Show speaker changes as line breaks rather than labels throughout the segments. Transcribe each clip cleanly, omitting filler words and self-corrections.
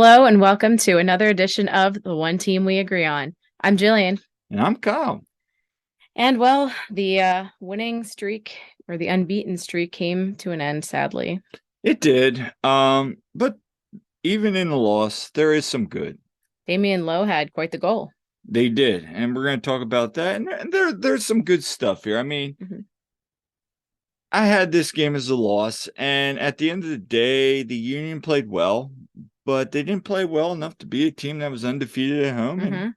Hello and welcome to another edition of The One Team We Agree On. I'm Jillian.
And I'm Kyle.
And well, the winning streak or the unbeaten streak came to an end, sadly.
It did. But even in the loss, there is some good.
Damian Lowe had quite the goal.
They did, and we're going to talk about that. And there's some good stuff here. I mean, I had this game as a loss, and at the end of the day, the Union played well, but they didn't play well enough to be a team that was undefeated at home, and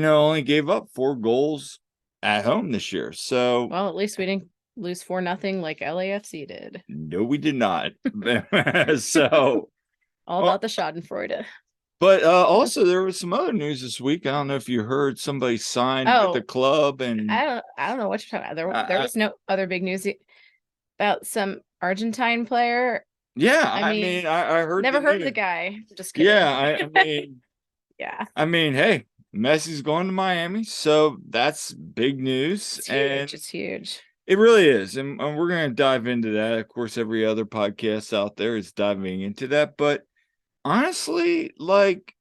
only gave up 4 goals at home this year. So,
well, at least we didn't lose 4-0 like LAFC did.
No, we did not. So,
all about the Schadenfreude.
But also there was some other news this week. I don't know if you heard somebody signed with the club, and
I don't know what you're talking about. There was no other big news about some Argentine player.
Yeah, I mean, I heard.
Never heard of the guy. Just kidding.
Yeah, I mean,
yeah.
I mean, hey, Messi's going to Miami, so that's big news.
It's huge. It's huge.
It really is, and we're going to dive into that. Of course, every other podcast out there is diving into that, but honestly, like,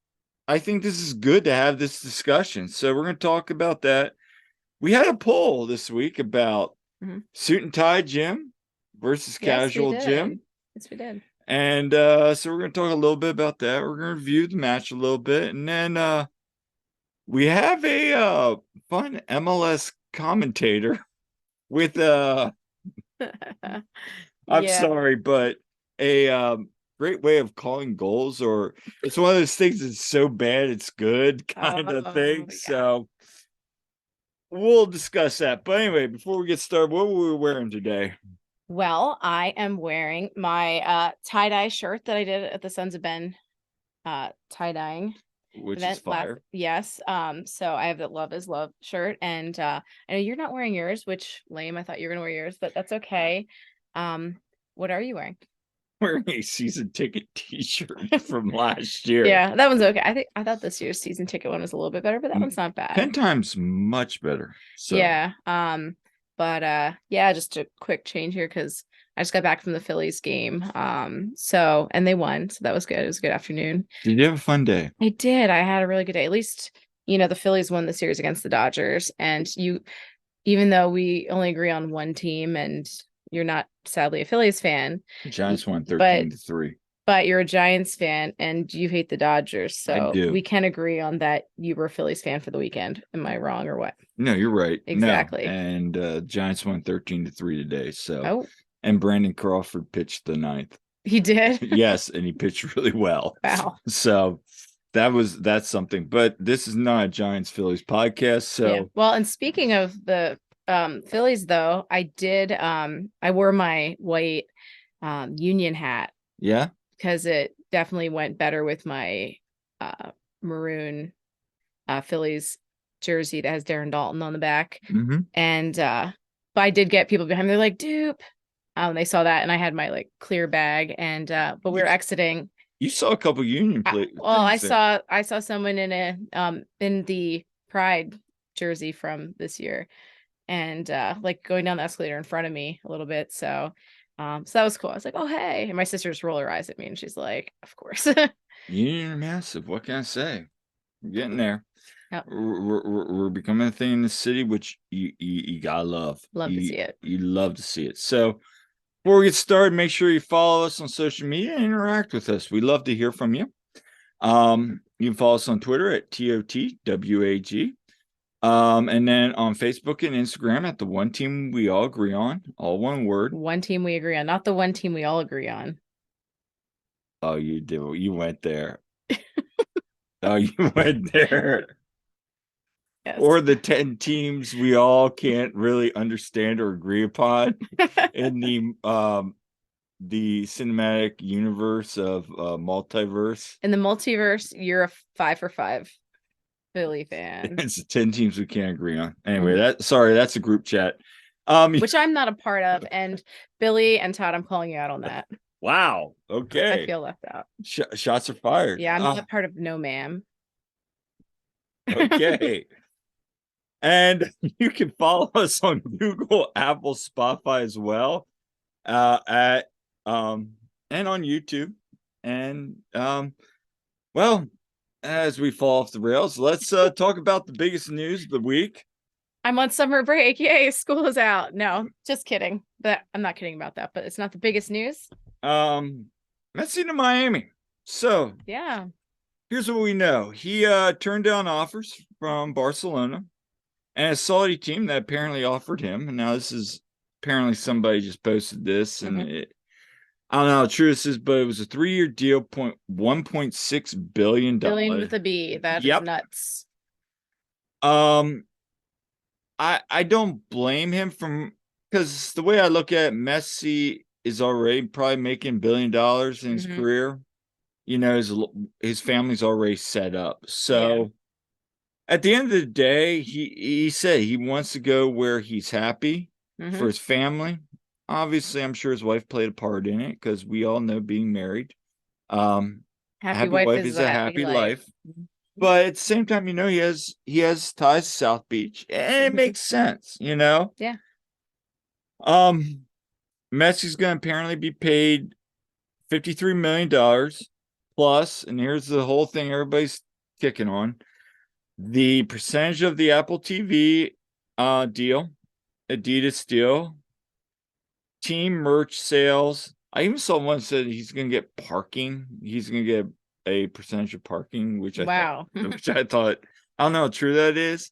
I think this is good to have this discussion. So we're going to talk about that. We had a poll this week about suit and tie gym versus casual gym.
Yes, we did.
And so we're going to talk a little bit about that. We're going to review the match a little bit. And then we have a fun MLS commentator with I'm sorry, but a great way of calling goals, or it's one of those things that's so bad it's good kind of thing. Yeah. So we'll discuss that. But anyway, before we get started, what were we wearing today?
Well, I am wearing my tie-dye shirt that I did at the Sons of Ben tie-dyeing.
Which is fire.
Yes. So I have the Love is Love shirt, and I know you're not wearing yours, which lame. I thought you were gonna wear yours, but that's okay. What are you wearing?
Wearing a season ticket t-shirt from last year.
Yeah, that one's okay. I thought this year's season ticket one was a little bit better, but that one's not bad.
10 times much better. So
yeah. But yeah, just a quick change here because I just got back from the Phillies game. So and they won, so that was good. It was a good afternoon.
Did you have a fun day?
I did. I had a really good day. At least, the Phillies won the series against the Dodgers. And even though we only agree on one team and you're not sadly a Phillies fan.
The Giants won 13-3.
But you're a Giants fan and you hate the Dodgers. So we can agree on that you were a Phillies fan for the weekend. Am I wrong or what?
No, you're right.
Exactly.
No. And Giants won 13-3 today. So and Brandon Crawford pitched the 9th.
He did?
Yes, and he pitched really well.
Wow.
So that's something. But this is not a Giants Phillies podcast. So
yeah. Well, and speaking of the Phillies, though, I did I wore my white Union hat.
Yeah.
Because it definitely went better with my maroon Phillies jersey that has Darren Dalton on the back. And but I did get people behind me. They're like, dupe. They saw that, and I had my like clear bag, and but we were exiting.
You saw a couple Union players.
Well, I saw someone in the Pride jersey from this year, and like going down the escalator in front of me a little bit. So that was cool. I was like, oh hey, and my sister just rolled her eyes at me, and she's like, of course.
Union are massive. What can I say? We're getting there.
Yep.
We're becoming a thing in the city, which you gotta love.
Love to see it.
You love to see it. So before we get started, make sure you follow us on social media and interact with us. We love to hear from you. You can follow us on Twitter at TOTWAG. And then on Facebook and Instagram at the One Team We All Agree On, all one word.
One Team We Agree On, not the One Team We All Agree On.
Oh, you did. You went there. Oh, you went there. Yes. Or the 10 teams we all can't really understand or agree upon in the cinematic universe of multiverse.
In the multiverse, you're a 5 for 5 Philly fan.
It's the 10 teams we can't agree on. Anyway, that's a group chat.
Which I'm not a part of, and Billy and Todd, I'm calling you out on that.
Wow. Okay.
I feel left out.
Shots are fired.
Yeah, I'm not a part of No Ma'am.
Okay. And you can follow us on Google, Apple, Spotify as well, and on YouTube. And Well, as we fall off the rails, let's talk about the biggest news of the week.
I'm on summer break. Yay, school is out. No, just kidding. But I'm not kidding about that, but it's not the biggest news.
Messi to Miami. So
yeah,
here's what we know. He turned down offers from Barcelona and a Saudi team that apparently offered him. And now this is apparently somebody just posted this, and I don't know how true this is, but it was a 3-year deal, $1.6 billion.
Billion with a B. That is nuts.
I don't blame him from, because the way I look at it, Messi is already probably making $1 billion in his career. You know, his family's already set up. So at the end of the day, he said he wants to go where he's happy for his family. Obviously, I'm sure his wife played a part in it, because we all know being married. Happy wife is a happy life. But at the same time, you know, he has ties to South Beach, and it makes sense, you know?
Yeah.
Messi's going to apparently be paid $53 million plus, and here's the whole thing everybody's kicking on. The percentage of the Apple TV deal, Adidas deal, team merch sales. I even saw one said he's going to get parking. He's going to get a percentage of parking, which I thought, I don't know how true that is.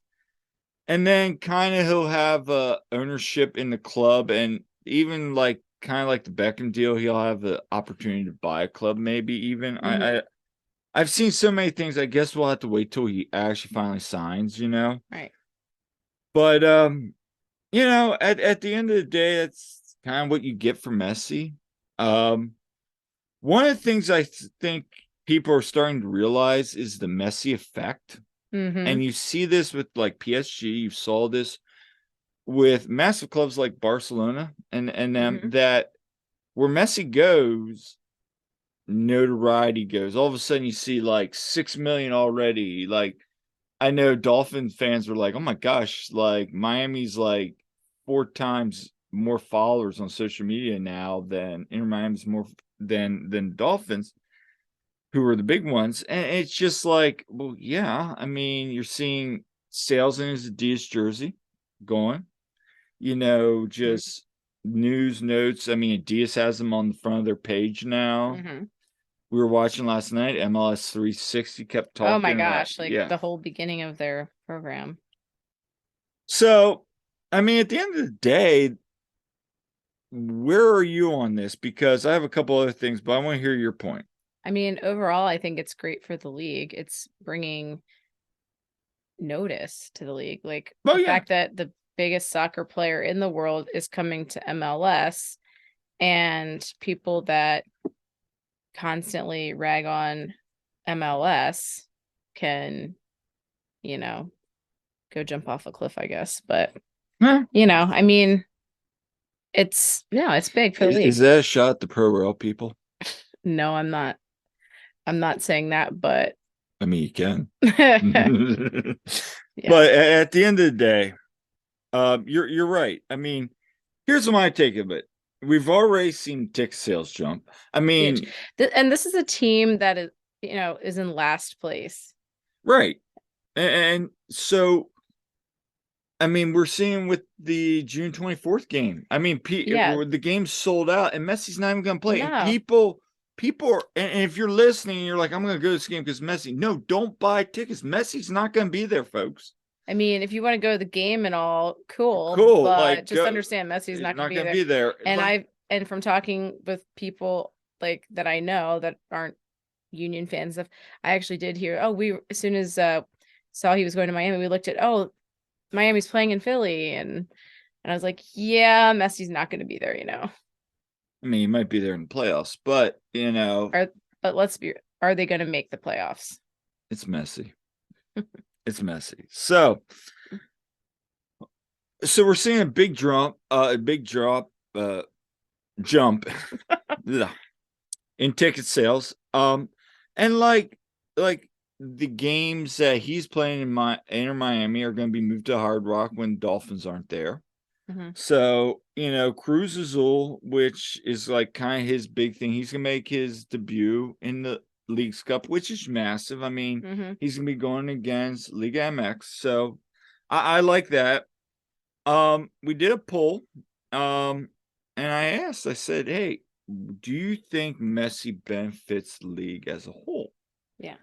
And then kind of he'll have ownership in the club, and even like kind of like the Beckham deal, he'll have the opportunity to buy a club, maybe even. I've seen so many things. I guess we'll have to wait till he actually finally signs, you know.
Right.
But you know, at the end of the day, that's kind of what you get from Messi. One of the things I think people are starting to realize is the Messi effect. And you see this with like PSG. You saw this with massive clubs like Barcelona and them, that where Messi goes, notoriety goes. All of a sudden you see like 6 million already. Like, I know Dolphin fans were like, oh my gosh, like Miami's like 4 times more followers on social media now than Inter Miami's more than Dolphins, who are the big ones. And it's just like, well, yeah, I mean, you're seeing sales in his Adidas jersey going, you know, just news notes. I mean, Adidas has them on the front of their page now. We were watching last night, MLS 360 kept talking.
Oh my gosh, like the whole beginning of their program.
So, I mean, at the end of the day, where are you on this? Because I have a couple other things, but I want to hear your point.
I mean, overall, I think it's great for the league. It's bringing notice to the league. Like the fact that the biggest soccer player in the world is coming to MLS, and people that constantly rag on MLS can, you know, go jump off a cliff, I guess. But, you know, I mean, it's big for the league.
Is that a shot at the pro rail people?
No, I'm not. I'm not saying that, but
I mean, you can. But at the end of the day, you're right. I mean, here's my take of it. We've already seen ticket sales jump. I mean,
and this is a team that is, you know, is in last place.
Right. And so, I mean, we're seeing with the June 24th game. I mean, the game's sold out, and Messi's not even going to play. No. And people are, and if you're listening and you're like, I'm going to go to this game because Messi. No, don't buy tickets. Messi's not going to be there, folks.
I mean, if you want to go to the game and all, cool. But like, just understand Messi's not going to be there. And and from talking with people like that I know that aren't Union fans, I actually did hear, as soon as saw he was going to Miami, we looked at, Miami's playing in Philly, and I was like, yeah, Messi's not going to be there, you know.
I mean, he might be there in the playoffs, but you know,
are they going to make the playoffs?
It's Messi. It's Messi. So we're seeing a big jump in ticket sales. And like the games that he's playing in Inter Miami are going to be moved to Hard Rock when Dolphins aren't there. So, you know, Cruz Azul, which is like kind of his big thing, he's going to make his debut in the Leagues Cup, which is massive. I mean, he's gonna be going against Liga MX, so I like that. We did a poll, and I said, "Hey, do you think Messi benefits the league as a whole?"
Yeah.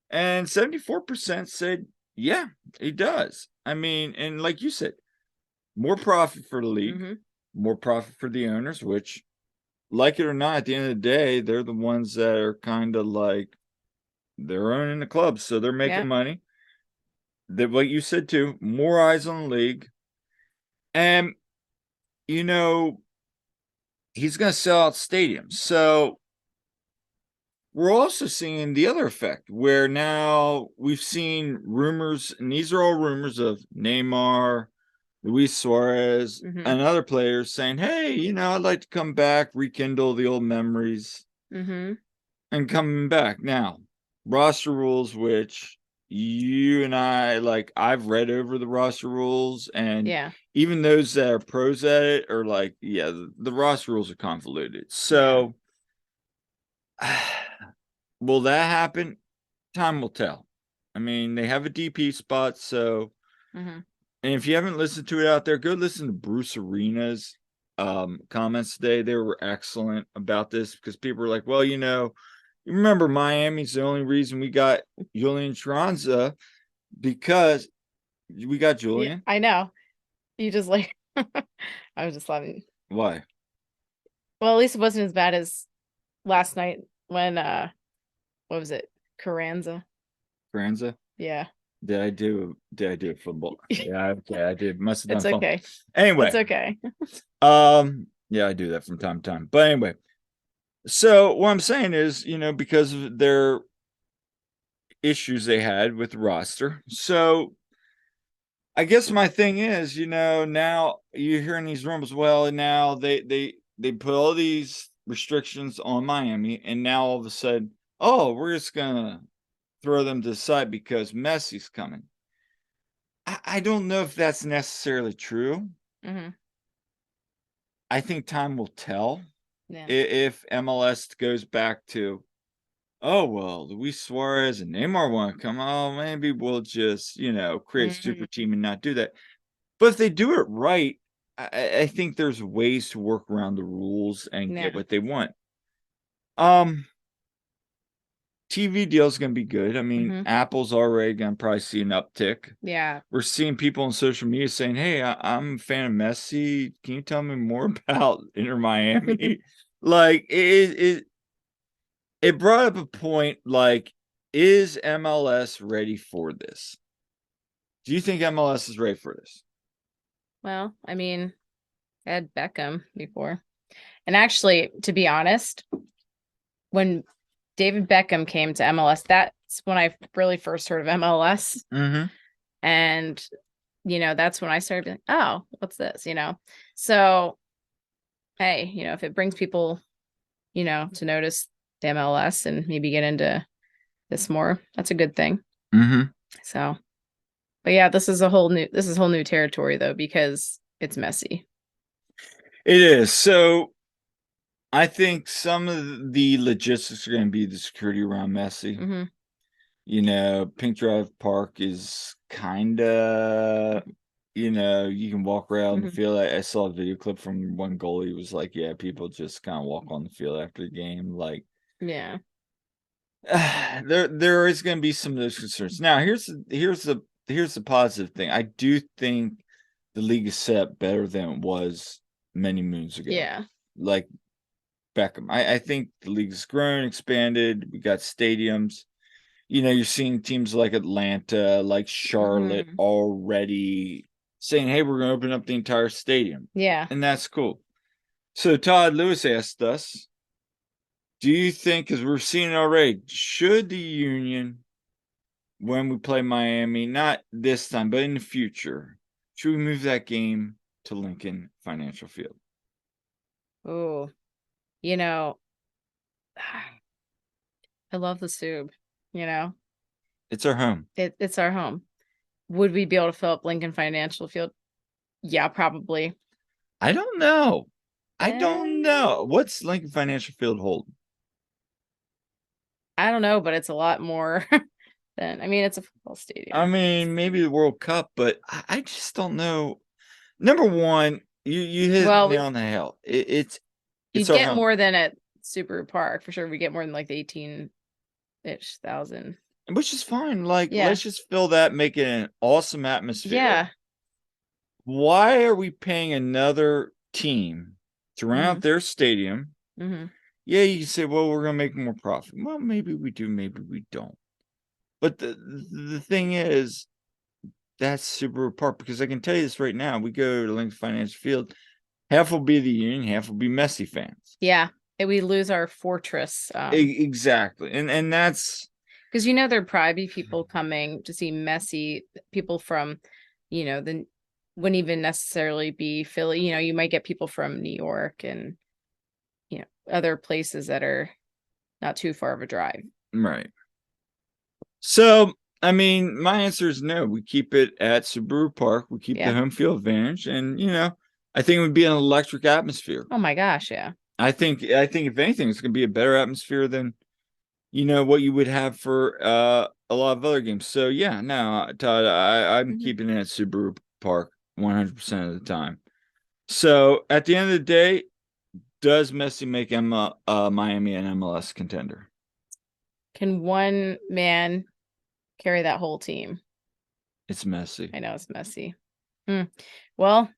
And 74% said, "Yeah, he does." I mean, and like you said, more profit for the league, more profit for the owners, which, like it or not, at the end of the day, they're the ones that are kind of like they're owning the club, so they're making money. That what you said too, more eyes on the league. And you know, he's gonna sell out stadiums. So we're also seeing the other effect where now we've seen rumors, and these are all rumors of Neymar, Luis Suarez, and other players saying, "Hey, I'd like to come back, rekindle the old memories, and coming back." Now, roster rules, which you and I like, I've read over the roster rules, and even those that are pros at it are like, yeah, the roster rules are convoluted. So, will that happen? Time will tell. I mean, they have a DP spot, so. And if you haven't listened to it out there, go listen to Bruce Arena's comments today. They were excellent about this because people were like, well, you remember Miami's the only reason we got Julian Tranza because we got Julian.
Yeah, I know. You just like, I was just laughing.
Why?
Well, at least it wasn't as bad as last night when, what was it? Carranza? Yeah.
Did I do football? Yeah, okay, I did. Must have done
It's
fun.
okay.
Anyway.
It's okay.
Yeah, I do that from time to time. But anyway, so what I'm saying is, because of their issues they had with the roster. So I guess my thing is, now you're hearing these rumors. Well, and now they put all these restrictions on Miami, and now all of a sudden, oh, we're just gonna throw them to the side because Messi's coming. I don't know if that's necessarily true. I think time will tell if MLS goes back to, oh, well, Luis Suarez and Neymar want to come. Oh, maybe we'll just, create a super team and not do that. But if they do it right, I think there's ways to work around the rules and get what they want. TV deal is going to be good. I mean, Apple's already going to probably see an uptick.
Yeah.
We're seeing people on social media saying, hey, I'm a fan of Messi. Can you tell me more about Inter Miami? Like, it brought up a point, like, is MLS ready for this? Do you think MLS is ready for this?
Well, I mean, I had Beckham before. And actually, to be honest, when David Beckham came to MLS, that's when I really first heard of MLS. And, that's when I started being like, oh, what's this, So, hey, if it brings people, to notice the MLS and maybe get into this more, that's a good thing. So, but yeah, this is whole new territory though, because it's Messi.
It is. So I think some of the logistics are going to be the security around Messi. Pink Drive Park is kind of, you can walk around the field. I saw a video clip from one goalie. It was like, yeah, people just kind of walk on the field after the game. Like,
yeah,
there is going to be some of those concerns. Now, here's the positive thing. I do think the league is set up better than it was many moons ago.
Yeah,
like Beckham. I think the league has grown, expanded. We got stadiums. You're seeing teams like Atlanta, like Charlotte already saying, hey, we're going to open up the entire stadium.
Yeah.
And that's cool. So Todd Lewis asked us, do you think, because we're seeing it already, should the Union, when we play Miami, not this time, but in the future, should we move that game to Lincoln Financial Field?
Oh, I love the Sub,
It's our home.
It's our home. Would we be able to fill up Lincoln Financial Field? Yeah, probably.
I don't know. I don't know. What's Lincoln Financial Field hold?
I don't know, but it's a lot more than, I mean, it's a football stadium.
I mean, maybe the World Cup, but I just don't know. Number one, you hit the nail on the head. It's
you get more than at Super Park for sure. We get more than like the 18-ish thousand,
which is fine. Like, let's just fill that, make it an awesome atmosphere.
Yeah.
Why are we paying another team to rent out their stadium? Yeah, you can say, well, we're gonna make more profit. Well, maybe we do, maybe we don't. But the thing is, that's Super Park, because I can tell you this right now. We go to Lincoln Financial Field. Half will be the Union, half will be Messi fans.
Yeah, and we lose our fortress.
Exactly, and that's
because there'd probably be people coming to see Messi. People from, the wouldn't even necessarily be Philly. You might get people from New York and other places that are not too far of a drive.
Right. So, I mean, my answer is no. We keep it at Subaru Park. We keep the home field advantage, and I think it would be an electric atmosphere.
Oh my gosh, yeah.
I think if anything, it's going to be a better atmosphere than what you would have for a lot of other games. So yeah, no, Todd, I'm keeping it at Subaru Park 100% of the time. So at the end of the day, does Messi make Miami an MLS contender?
Can one man carry that whole team?
It's Messi.
I know it's Messi. Well,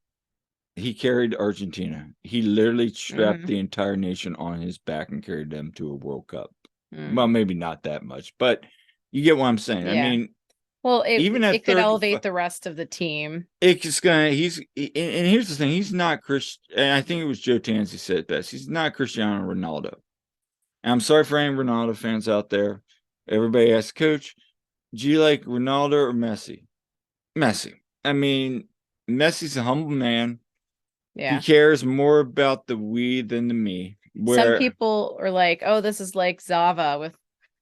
he carried Argentina. He literally strapped the entire nation on his back and carried them to a World Cup. Well, maybe not that much, but you get what I'm saying. I mean,
well, it could elevate the rest of the team.
It's just gonna. And here's the thing: he's not Chris. And I think it was Joe Tansey said it best. He's not Cristiano Ronaldo. And I'm sorry for any Ronaldo fans out there. Everybody asks, Coach, do you like Ronaldo or Messi? Messi. I mean, Messi's a humble man. Yeah. He cares more about the we than the me.
Some people are like, "Oh, this is like Zava with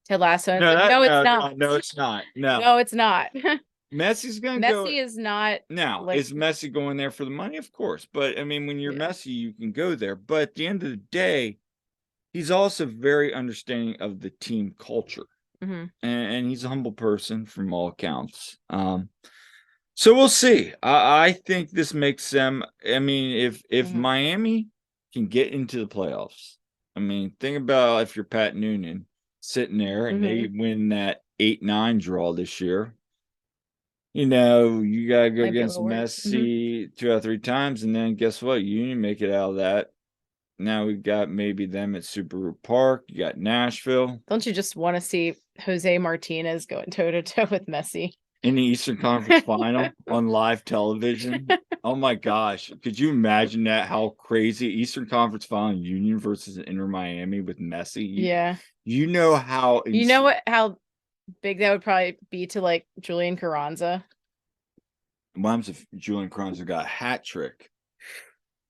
Ted Lasso."
No,
it's not.
No, it's not.
No, it's not.
Messi's gonna go.
Messi is not.
Now, is Messi going there for the money? Of course, but I mean, when you're Messi, you can go there. But at the end of the day, he's also very understanding of the team culture, and he's a humble person from all accounts. So we'll see. I think this makes them. I mean, if Miami can get into the playoffs, I mean, think about if you're Pat Noonan sitting there and they win that 8-9 draw this year. You gotta go against Messi 2 out of 3 times, and then guess what? Union make it out of that. Now we've got maybe them at Super Park. You got Nashville.
Don't you just want to see Jose Martinez going toe to toe with Messi
in the Eastern Conference Final on live television? Oh my gosh. Could you imagine that? How crazy. Eastern Conference Final, Union versus Inter Miami with Messi.
Yeah.
You know how
how big that would probably be to like Julian Carranza.
What happens if Julian Carranza got a hat trick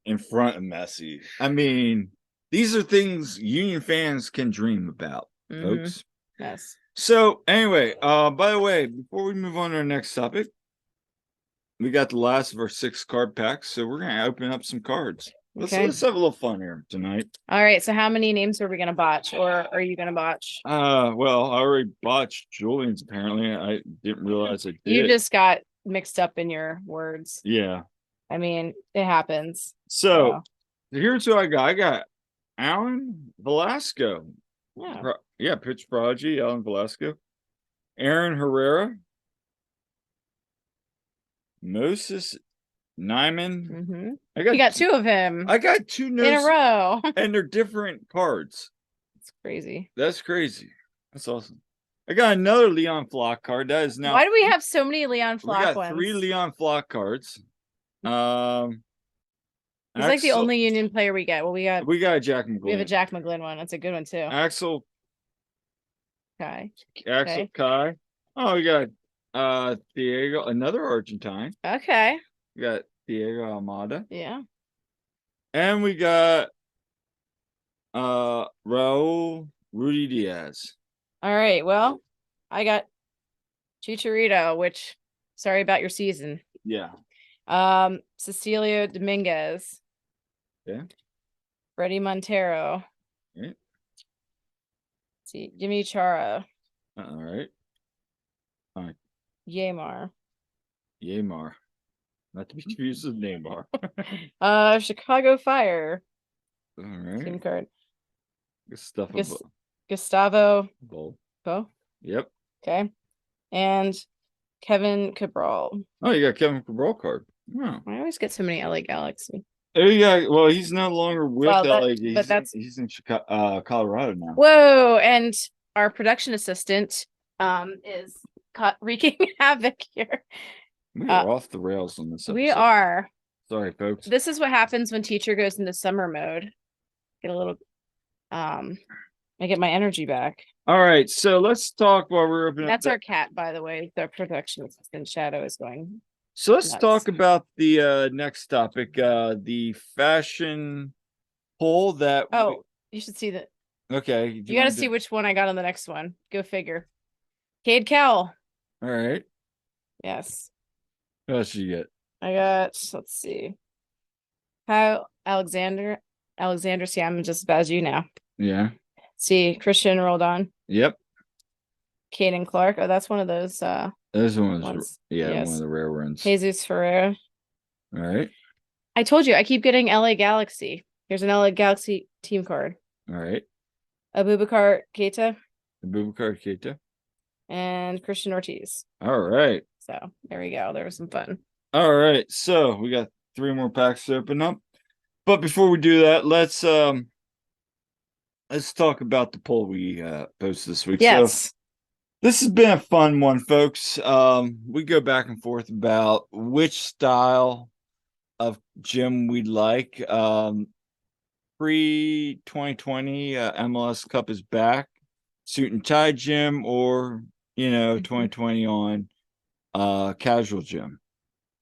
in front of Messi? I mean, these are things Union fans can dream about, folks.
Yes.
So anyway, by the way, before we move on to our next topic, we got the last of our 6 card packs, so we're gonna open up some cards. Let's have a little fun here tonight.
All right. So how many names are we gonna botch, or are you gonna botch?
Well, I already botched Julian's. Apparently, I didn't realize I did.
You just got mixed up in your words.
Yeah.
I mean, it happens.
So here's who I got. I got Alan Velasco. Yeah. Pitch prodigy, Alan Velasco. Aaron Herrera. Moses Nyman.
You got 2 of him.
I got 2 notes
in a row.
And they're different cards.
That's crazy.
That's crazy. That's awesome. I got another Leon Flock card. That is now.
Why do we have so many Leon Flock ones?
3 Leon Flock cards.
He's like the only Union player we get. Well, we got
a Jack McGlynn.
We have a Jack McGlynn one. That's a good one too.
Axel
Kai.
Oh, we got Diego, another Argentine.
Okay.
We got Diego Almada.
Yeah.
And we got Raul Rudy Diaz.
All right. Well, I got Chicharito, which sorry about your season.
Yeah.
Cecilio Dominguez.
Yeah.
Freddie Montero.
Yeah.
see, Jimmy Chara.
All right.
Yamar.
Yamar. Not to be confused with Neymar.
Chicago Fire.
All right.
Team card.
Gustavo
Bo.
Yep.
Okay. And Kevin Cabral.
Oh, you got Kevin Cabral card. Oh.
I always get so many LA Galaxy.
Oh, yeah. Well, he's no longer with LA. He's in Chicago, Colorado now.
Whoa! And our production assistant is wreaking havoc here.
We are off the rails on this episode.
We are.
Sorry, folks.
This is what happens when teacher goes into summer mode. Get a little I get my energy back.
All right, so let's talk while we're opening.
That's our cat, by the way. The production assistant Shadow is going.
So let's talk about the next topic, the fashion poll that.
Oh, you should see that.
Okay,
you got to see which one I got on the next one. Go figure. Cade Cowell.
All right.
Yes.
What else you get?
I got. Let's see. Kyle Alexander. See, I'm just as bad as you now.
Yeah.
See, Christian Roldan.
Yep.
Caden Clark. Oh, that's one of those.
Those ones. Yeah, yes. One of the rare ones.
Jesus Ferreira.
All right.
I told you, I keep getting LA Galaxy. Here's an LA Galaxy team card.
All right.
Abubakar Keita. And Christian Ortiz.
All right.
So there we go. There was some fun.
All right. So we got 3 more packs to open up. But before we do that, let's talk about the poll we posted this week.
Yes.
So this has been a fun one, folks. We go back and forth about which style of gym we'd like. Pre-2020 MLS Cup is back. Suit and tie gym, or 2020 on casual gym.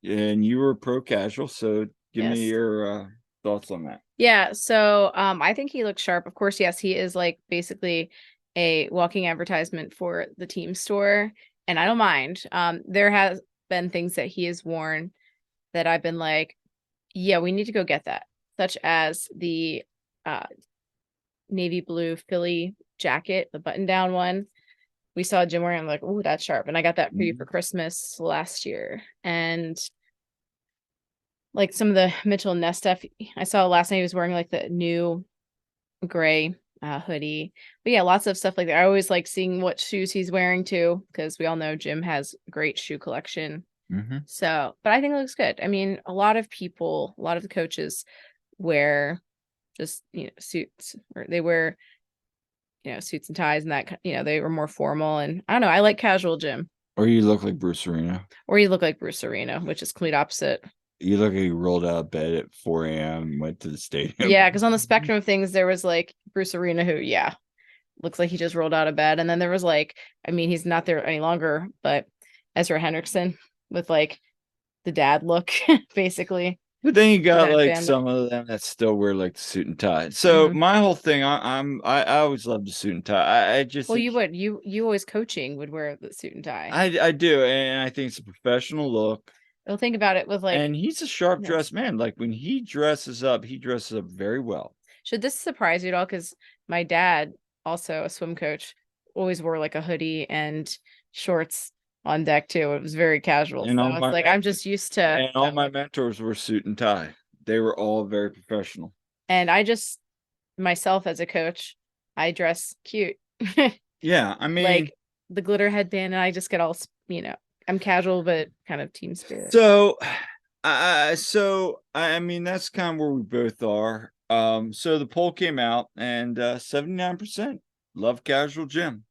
And you were pro casual, so give me your thoughts on that.
Yeah, so I think he looks sharp. Of course, yes, he is like basically a walking advertisement for the team store, and I don't mind. There has been things that he has worn that I've been like, yeah, we need to go get that, such as the navy blue Philly jacket, the button down one. We saw Jim wearing. I'm like, oh, that's sharp, and I got that for you for Christmas last year. And like some of the Mitchell Ness stuff I saw last night, he was wearing like the new gray hoodie. But yeah, lots of stuff like that. I always like seeing what shoes he's wearing too, because we all know Jim has a great shoe collection. So, but I think it looks good. I mean, a lot of the coaches wear just suits, or they wear suits and ties, and that they were more formal. And I don't know, I like casual Jim.
Or you look like Bruce Arena.
Which is complete opposite.
You look like you rolled out of bed at 4 a.m. went to the stadium.
Yeah, because on the spectrum of things, there was like Bruce Arena, who, looks like he just rolled out of bed. And then there was like, I mean, he's not there any longer, but Ezra Hendrickson with like the dad look, basically.
But then you got like some of them that still wear like the suit and tie. So my whole thing, I always loved the suit and tie. I just
you always coaching would wear the suit and tie.
I do, and I think it's a professional look.
Well, think about it with like,
and he's a sharp dressed man. Like when he dresses up very well.
Should this surprise you at all? Because my dad, also a swim coach, always wore like a hoodie and shorts on deck too. It was very casual. And so it's like I'm just used to.
And all my mentors were suit and tie. They were all very professional.
And I just, myself as a coach, I dress cute.
Yeah, I mean,
like the glitter headband, and I just get all I'm casual, but kind of team spirit.
So I mean, that's kind of where we both are. So the poll came out, and 79% love casual gym.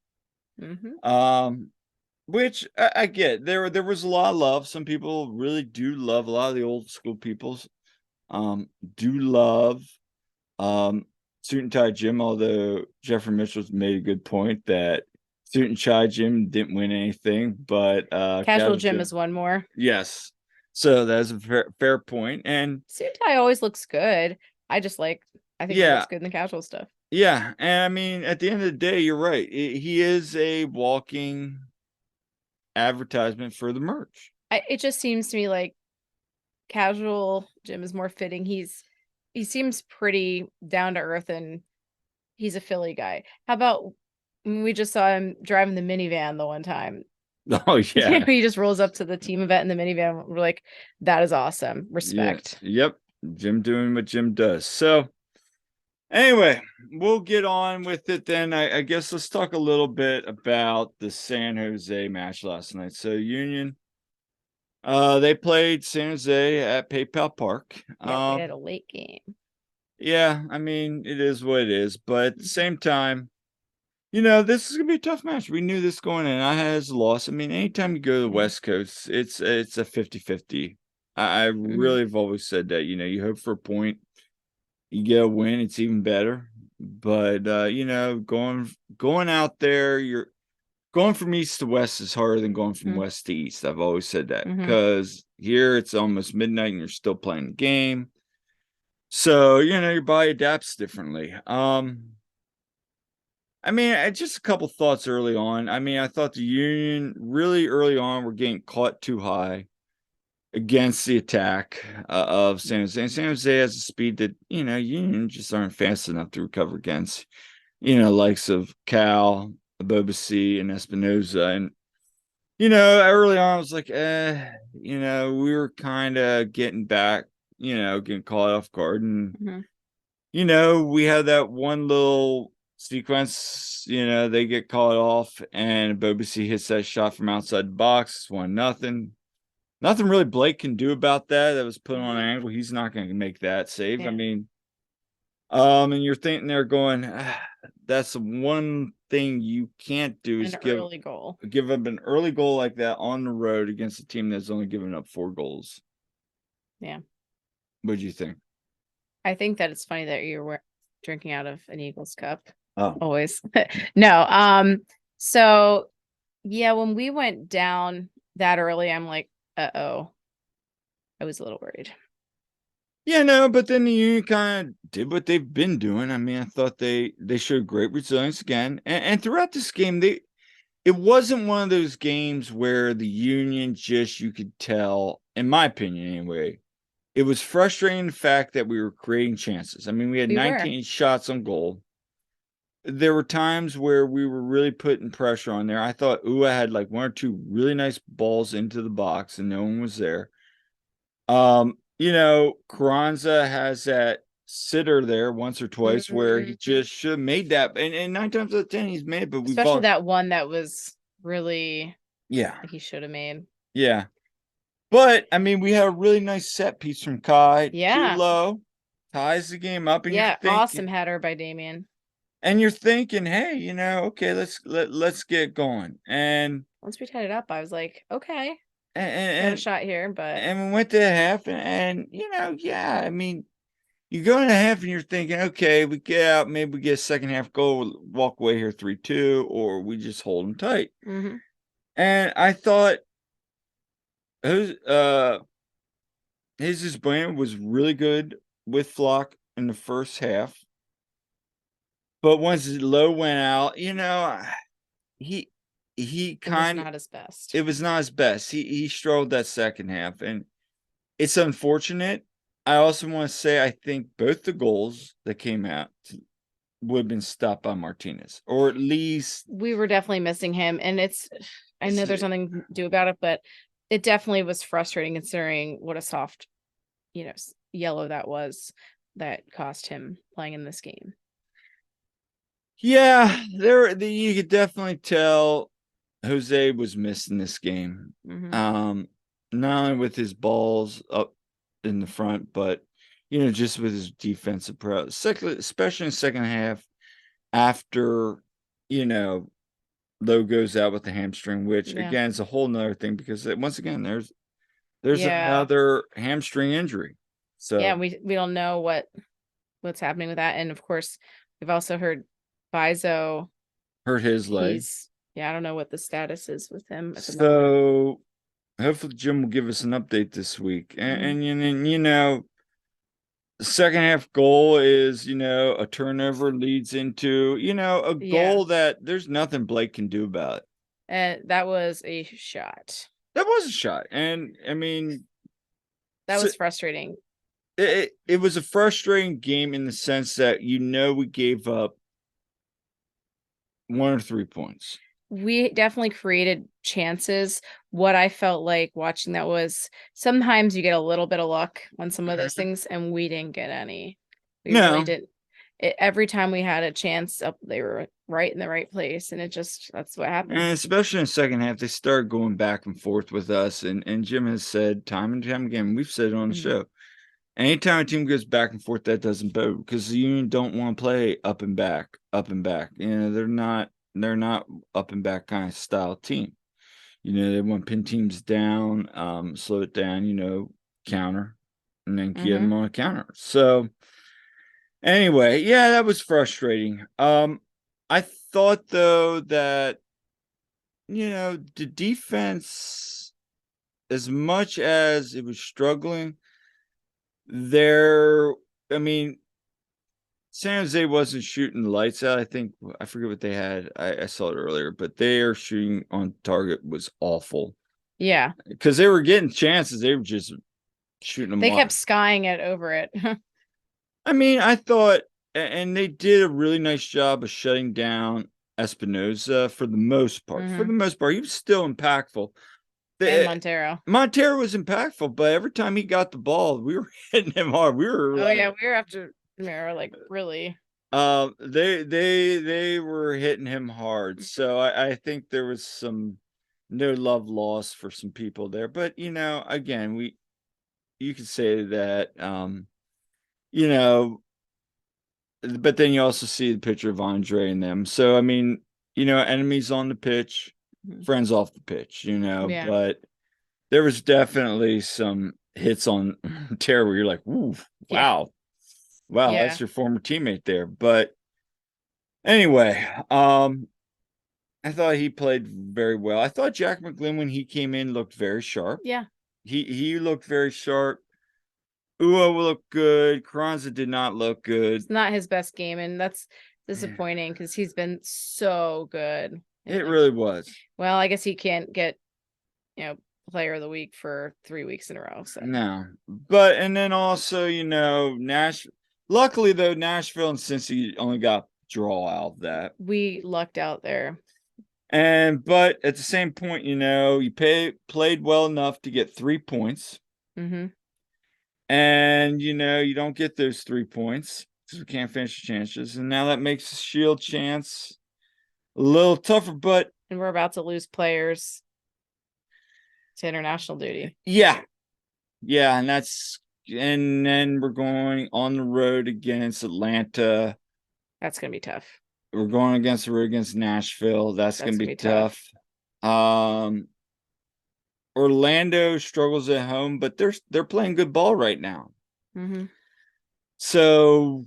Which I get. There was a lot of love. Some people really do love. A lot of the old school peoples do love suit and tie gym. Although Jeffrey Mitchell's made a good point that suit and tie gym didn't win anything, but
casual gym is one more.
Yes, so that's a fair point. And
suit and tie always looks good. I think it looks good in the casual stuff.
Yeah, and I mean, at the end of the day, you're right. He is a walking advertisement for the merch.
It just seems to me like casual gym is more fitting. He seems pretty down to earth, and he's a Philly guy. How about We just saw him driving the minivan the one time.
Oh yeah.
He just rolls up to the team event in the minivan. We're like, that is awesome. Respect.
Yeah. Yep. Jim doing what Jim does. So anyway, we'll get on with it then. I guess let's talk a little bit about the San Jose match last night. So Union, they played San Jose at PayPal Park.
Yeah, we had a late game.
Yeah, I mean, it is what it is, but at the same time, this is gonna be a tough match. We knew this going in. I had as a loss. I mean, anytime you go to the West Coast, it's a 50-50. I really have always said that, you hope for a point, you get a win, it's even better. But going out there, you're going from east to west is harder than going from west to east. I've always said that because here it's almost midnight and you're still playing the game. So, your body adapts differently. I mean, just a couple thoughts early on. I mean, I thought the Union really early on were getting caught too high against the attack of San Jose. And San Jose has a speed that, Union just aren't fast enough to recover against, likes of Cal, Abobasi, and Espinoza. And, early on, I was like, we were kind of getting back, getting caught off guard. And, we had that one little sequence, they get caught off and Abobasi hits that shot from outside the box. It's 1-0. Nothing really Blake can do about that. That was put on an angle. He's not going to make that save. Yeah. I mean, and you're thinking they're going, that's the one thing you can't do is give up an early goal like that on the road against a team that's only given up 4 goals.
Yeah.
What do you think?
I think that it's funny that you're drinking out of an Eagles cup.
Oh,
always. No. So yeah, when we went down that early, I'm like, uh-oh. I was a little worried.
Yeah, no, but then the Union kind of did what they've been doing. I mean, I thought they showed great resilience again. And throughout this game, it wasn't one of those games where the Union you could tell, in my opinion anyway, it was frustrating the fact that we were creating chances. I mean, we had 19 shots on goal. There were times where we were really putting pressure on there. I thought Ua had like 1 or 2 really nice balls into the box and no one was there. Carranza has that sitter there once or twice where he just should have made that. And 9 times out of 10 he's made it, but
especially that one that was really
he
should have made.
Yeah. But I mean, we had a really nice set piece from Kai.
Yeah.
Too low. Ties the game up. And
awesome header by Damien.
And you're thinking, hey, okay, let's get going. And
once we tied it up, I was like, okay, got a shot here. But
we went to half, and yeah, I mean, you go into half, and you're thinking, okay, we get out, maybe we get a second half goal, walk away here 3-2, or we just hold them tight. And I thought his brand was really good with Flock in the first half. But once Low went out, he kind of
not his best.
It was not his best. He struggled that second half, and it's unfortunate. I also want to say I think both the goals that came out would have been stopped by Martinez, or at least
we were definitely missing him. And I know there's nothing to do about it, but it definitely was frustrating considering what a soft, yellow that was that cost him playing in this game.
Yeah, you could definitely tell Jose was missing this game. Not only with his balls up in the front, but just with his defensive prowess, especially in the second half after Low goes out with the hamstring, which again is a whole nother thing because once again there's another hamstring injury. So
yeah, we don't know what's happening with that. And of course, we've also heard Bizo
hurt his leg.
I don't know what the status is with him.
So hopefully Jim will give us an update this week. And the second half goal is, a turnover leads into, a goal that there's nothing Blake can do about it.
And that was a shot.
That was a shot. And I mean,
that was frustrating.
It was a frustrating game in the sense that, we gave up 1 or 3 points.
We definitely created chances. What I felt like watching that was sometimes you get a little bit of luck on some of those things, and we didn't get any. We really
No.
didn't. Every time we had a chance, they were right in the right place, and that's what happened.
And especially in the second half, they started going back and forth with us. And Jim has said time and time again, we've said it on the show. Anytime a team goes back and forth, that doesn't bode, because the Union don't want to play up and back, up and back. You know, they're not up and back kind of style team. You know, they want to pin teams down, slow it down, you know, counter, and then get them on a counter. So anyway, yeah, that was frustrating. I thought though that, you know, the defense, as much as it was struggling, I mean, San Jose wasn't shooting the lights out. I forget what they had. I saw it earlier, but their shooting on target was awful.
Yeah.
Because they were getting chances. They were just shooting them.
They kept skying it over it.
I mean, I thought, and they did a really nice job of shutting down Espinoza for the most part. For the most part, he was still impactful.
And Montero
was impactful, but every time he got the ball, we were hitting him hard. We were
we were after Montero, like really.
They were hitting him hard. So I think there was some no love lost for some people there. But you know, again, you could say that you know, but then you also see the picture of Andre and them. So I mean, you know, enemies on the pitch, friends off the pitch, you know, but there was definitely some hits on Terry where you're like, ooh, wow. Wow, that's your former teammate there. But anyway, I thought he played very well. I thought Jack McGlynn, when he came in, looked very sharp.
Yeah.
He looked very sharp. Ua looked good. Carranza did not look good.
It's not his best game, and that's disappointing because he's been so good.
It really was.
Well, I guess he can't get, you know, player of the week for 3 weeks in a row. So
no. But and then also, you know, luckily though, Nashville and Cincy only got draw out of that.
We lucked out there.
But at the same point, you know, you played well enough to get 3 points. And, you know, you don't get those 3 points because we can't finish the chances. And now that makes the Shield chance a little tougher,
and we're about to lose players to international duty.
Yeah. Yeah, and then we're going on the road against Atlanta.
That's going to be tough.
We're going against the road against Nashville. That's going to be tough. Orlando struggles at home, but they're playing good ball right now. So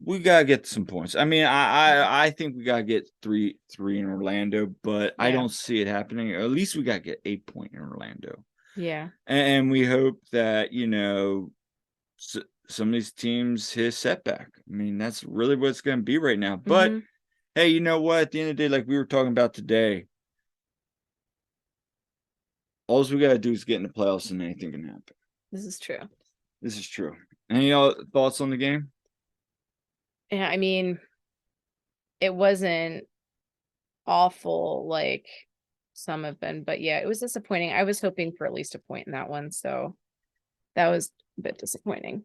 we gotta get some points. I mean, I think we gotta get three in Orlando, but I don't see it happening. Or at least we gotta get 8 points in Orlando.
Yeah,
and we hope that, you know, some of these teams hit a setback. I mean, that's really what it's going to be right now. But hey, you know what? At the end of the day, like we were talking about today, all we got to do is get in the playoffs and anything can happen.
This is true.
This is true. Any thoughts on the game?
Yeah, I mean, it wasn't awful like some have been, but yeah, it was disappointing. I was hoping for at least a point in that one, so that was a bit disappointing.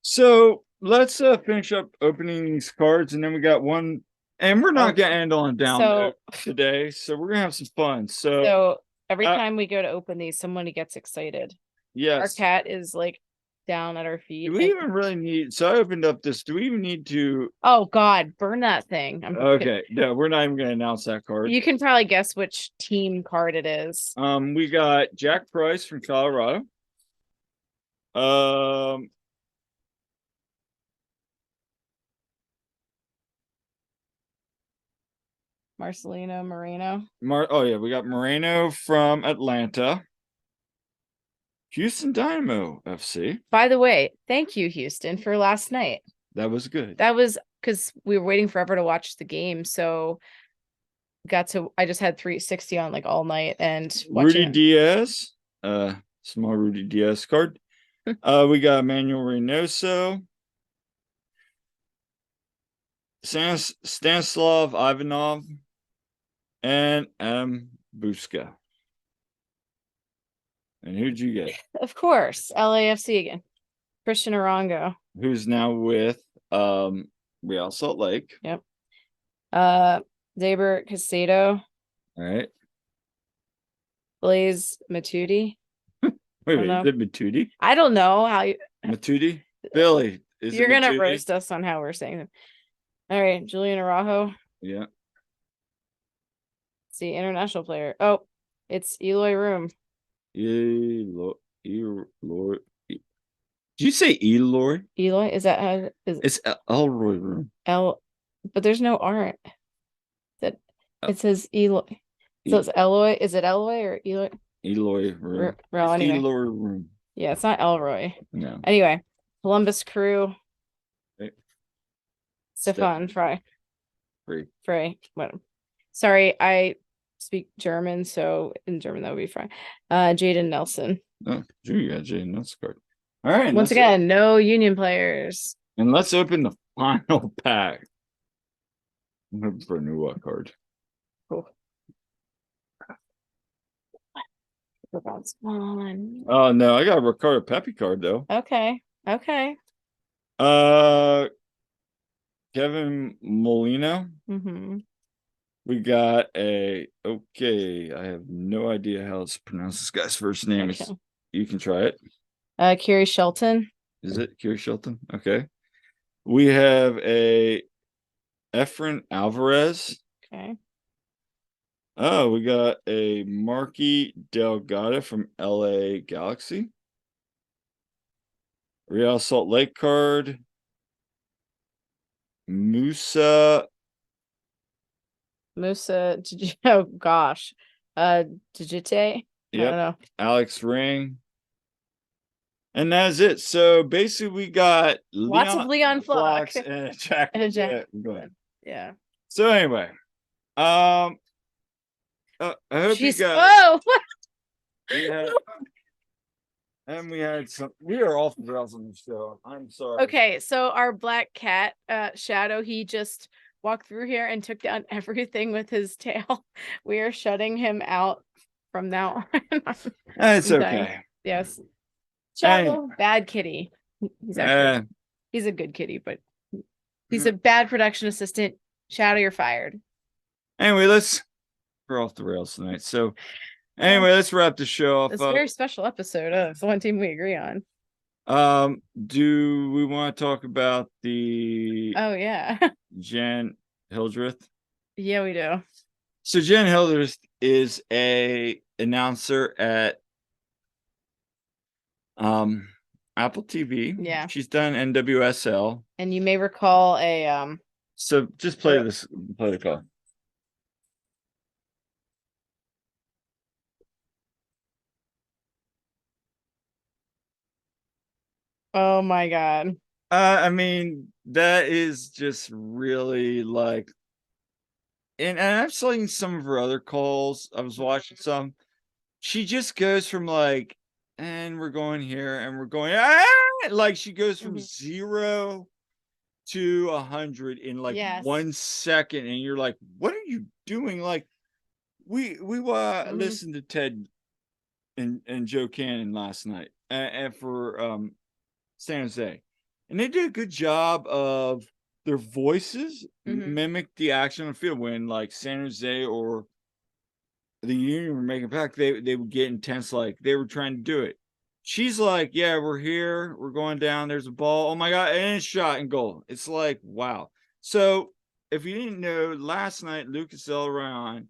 So let's finish up opening these cards, and then we got one, and we're not gonna end on a down note today, so we're gonna have some fun. So
every time we go to open these, somebody gets excited. Yes, our cat is like down at our feet.
Do we even really need? So I opened up this. Do we even need to?
Oh God, burn that thing!
Okay, no, we're not even gonna announce that card.
You can probably guess which team card it is.
We got Jack Price from Colorado.
Marcelino Moreno.
Oh yeah, we got Moreno from Atlanta. Houston Dynamo FC.
By the way, thank you, Houston, for last night.
That was good.
That was because we were waiting forever to watch the game, so I just had 360 on like all night and
Rudy Diaz, small Rudy Diaz card. We got Emmanuel Reynoso, Stanislav Ivanov and Busca. And who'd you get?
Of course, LAFC again. Christian Arango.
Who's now with Real Salt Lake.
Yep. Zaber Casado.
All right.
Blaze Matuidi.
Wait, is it Matuidi?
I don't know how you
Matuidi? Billy.
You're gonna roast us on how we're saying them. All right, Julian Araujo.
Yeah.
See, international player. Oh, it's Eloy Room.
Eloy. Did you say Eloy?
Eloy? Is that how
it's Elroy Room?
But there's no R. That it says Eloy. So it's Eloy. Is it Eloy or Eloy?
Eloy Room.
Anyway.
Eloy Room.
Yeah, it's not Elroy.
No.
Anyway, Columbus Crew.
Right.
Stefan Frey.
Frey.
What? Sorry, I speak German, so in German that would be Frey. Jaden Nelson.
Oh, you got Jaden Nelson card. All right.
Once again, no Union players.
And let's open the final pack. I'm looking for a new card.
Cool.
Oh no, I got a Ricardo Pepe card though.
Okay.
Kevin Molino. We got I have no idea how to pronounce this guy's first name. Okay. You can try it.
Kerry Shelton.
Is it Kerry Shelton? Okay. We have a Efren Alvarez.
Okay.
Oh, we got a Marky Delgado from LA Galaxy. Real Salt Lake card. Musa,
oh gosh. Digite?
Yep.
I don't know.
Alex Ring. And that's it. So basically we got
lots of Leon Flock
and a Jack. Go ahead.
Yeah.
So anyway. I hope you guys.
Oh,
and we had some. We are off the rails on the show. I'm sorry.
Okay, so our black cat, Shadow, he just walked through here and took down everything with his tail. We are shutting him out from now on.
It's okay.
Yes. Shadow, bad kitty. He's actually he's a good kitty, but he's a bad production assistant. Shadow, you're fired.
Anyway, we're off the rails tonight. So anyway, let's wrap the show off.
It's a very special episode of The One Team We Agree On.
Do we want to talk about the Jen Hildreth?
Yeah, we do.
So Jen Hildreth is a announcer at Apple TV.
Yeah.
She's done NWSL.
And you may recall a
So just play the call.
Oh my God.
I mean, that is just really like, and I've seen some of her other calls. I was watching some. She just goes from like, and we're going here and we're going, like she goes from 0 to 100 in like 1 second. And you're like, what are you doing? Like we listened to Ted and Joe Cannon last night and for San Jose, and they did a good job of their voices mimic the action on the field. When like San Jose or the Union were making back, they would get intense, like they were trying to do it. She's like, yeah, we're here, we're going down, there's a ball, oh my God, and it's shot and goal. It's like, wow. So if you didn't know, last night Lucas Elrayon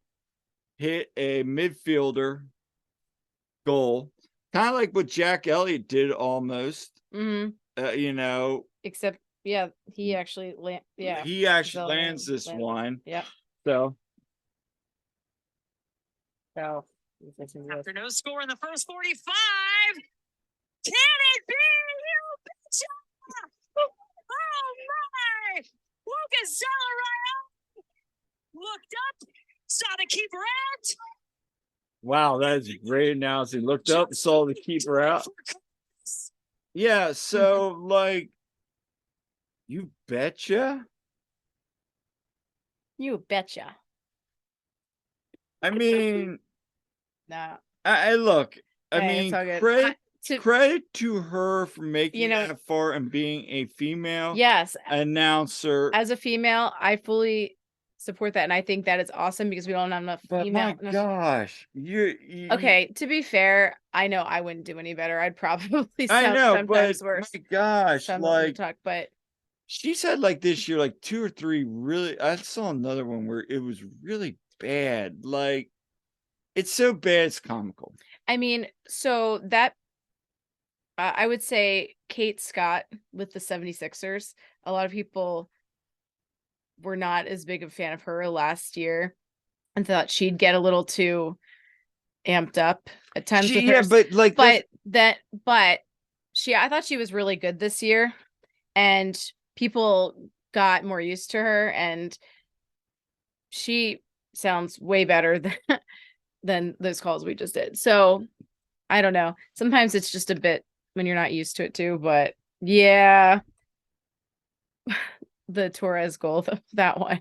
hit a midfielder goal, kind of like what Jack Elliott did almost. You know,
except he actually
lands this one.
Yep.
So
after no score in the first 45, can it be? You betcha! Oh my! Lucas Elrayon looked up, saw the keeper out.
Wow, that is great announcing. Looked up, saw the keeper out. Yeah, so like, you betcha.
You betcha.
I mean,
No.
I look. I
Hey,
mean,
it's all good.
credit to her for making
You know,
that far and being a female
yes,
announcer.
as a female, I fully support that, and I think that is awesome because we don't have enough
But
female.
my gosh, you
Okay, to be fair, I know I wouldn't do any better. I'd probably
I
sound
know, but
sometimes worse.
my gosh,
Some
like
talk, but
she's had like this year, like 2 or 3 really. I saw another one where it was really bad. Like it's so bad, it's comical.
I mean, so that I would say Kate Scott with the 76ers. A lot of people were not as big of a fan of her last year and thought she'd get a little too amped up at times with her.
But like,
but I thought she was really good this year, and people got more used to her, and she sounds way better than those calls we just did. So I don't know. Sometimes it's just a bit when you're not used to it too, but yeah. The Torres goal, that one.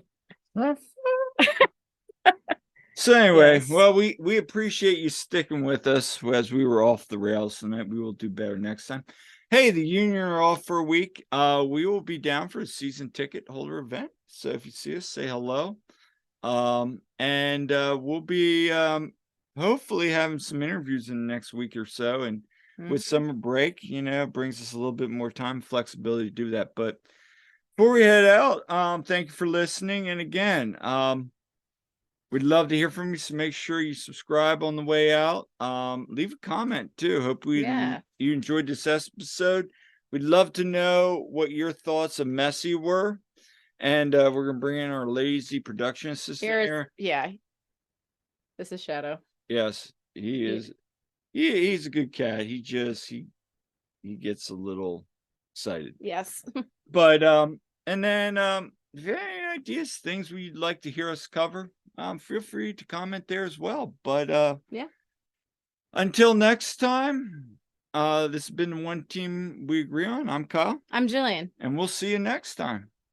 So anyway,
Yes.
well, we appreciate you sticking with us as we were off the rails tonight. We will do better next time. Hey, the Union are off for a week. We will be down for a season ticket holder event. So if you see us, say hello. And we'll be hopefully having some interviews in the next week or so. And with summer break, you know, brings us a little bit more time, flexibility to do that. But before we head out, thank you for listening. And again, we'd love to hear from you, so make sure you subscribe on the way out. Leave a comment too. Hope you enjoyed this episode. We'd love to know what your thoughts of Messi were. And we're gonna bring in our lazy production assistant here.
Yeah. This is Shadow.
Yes, he is. He's a good cat. He gets a little excited.
Yes.
But and then if you have any ideas, things we'd like to hear us cover, feel free to comment there as well. But
yeah.
Until next time, this has been the One Team We Agree On. I'm Kyle.
I'm Jillian.
And we'll see you next time.